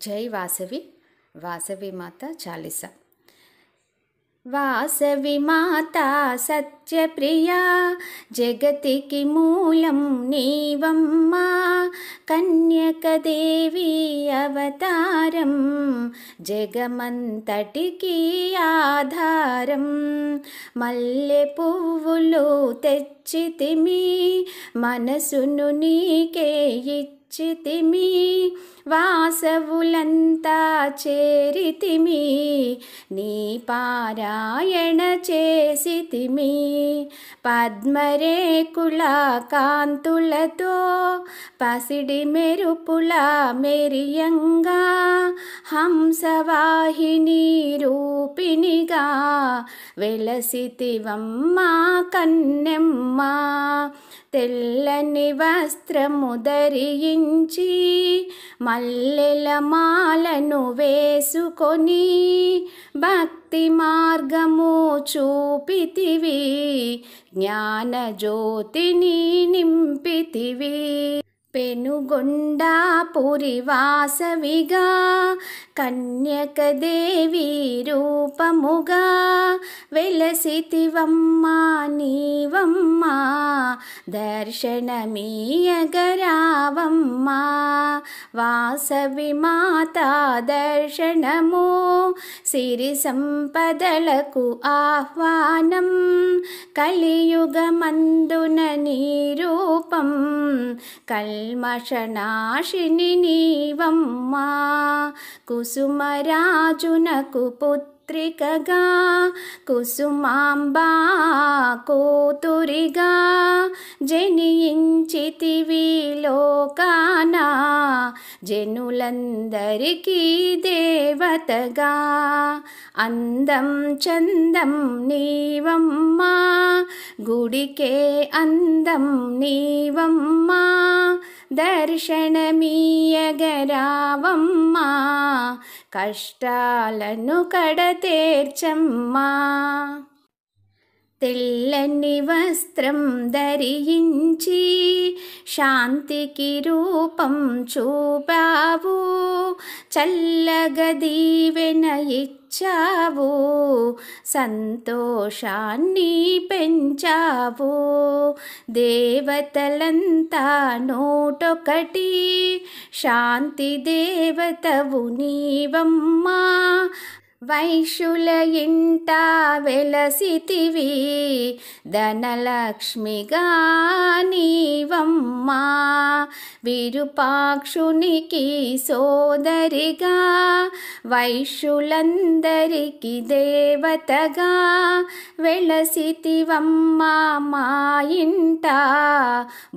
జై వాసవి వాసవి మాత చాలీసా. వాసవి మాత సత్యప్రియా జగతికి మూలం నీవమ్మా, కన్యకదేవి అవతారం జగమంతటికి ఆధారం. మల్లె పువ్వులు తెచ్చితిమి, మనసును నీకే ఇచ్చితిమి, వాసవులంతా చేరితిమి, నీ పారాయణ చేసితిమి. పద్మరేకుల కాంతులతో పసిడి మెరుపుల మెరియంగా, హంసవాహిని రూపిణిగా వెలసితివమ్మా కన్నెమ్మ. తెల్లని వస్త్రము ధరించి మల్లెల మాలను వేసుకొని, భక్తి మార్గము చూపితివి, జ్ఞాన జ్యోతిని నింపితివి. పెనుగొండాపురి వాసవిగా కన్యకదేవి రూపముగా వెలసితివమ్మా నీవమ్మా, దర్శనమీయగరావమ్మా. వాసవి మాత దర్శనము సిరి సంపదలకు ఆహ్వానం, కలియుగమందున నీ రూపం కల్మషనాశిని నీవమ్మా. కుసుమరాజునకు పుత్రికగా, కుసుమాంబా కూతురిగా జనించితివి లోకాన, జనులందరికీ దేవతగా. అందం చందం నీవమ్మా, గుడికే అందం నీవమ్మా, దర్శనమీయగరావమ్మా, కష్టాలను కడతేర్చమ్మా. తెల్లని వస్త్రం ధరించి శాంతికి రూపం చూపావు, చల్లగా దీవెన ఇచ్చావు, సంతోషాన్ని పెంచావు. దేవతలంతా నోటొకటి, శాంతి దేవతవు నీవమ్మా. వైశ్యుల ఇంట వెలసితివి, ధనలక్ష్మిగా నీవమ్మా. విరూపాక్షునికి సోదరిగా, వైశ్యులందరికీ దేవతగా వెలసితివమ్మా మా ఇంట.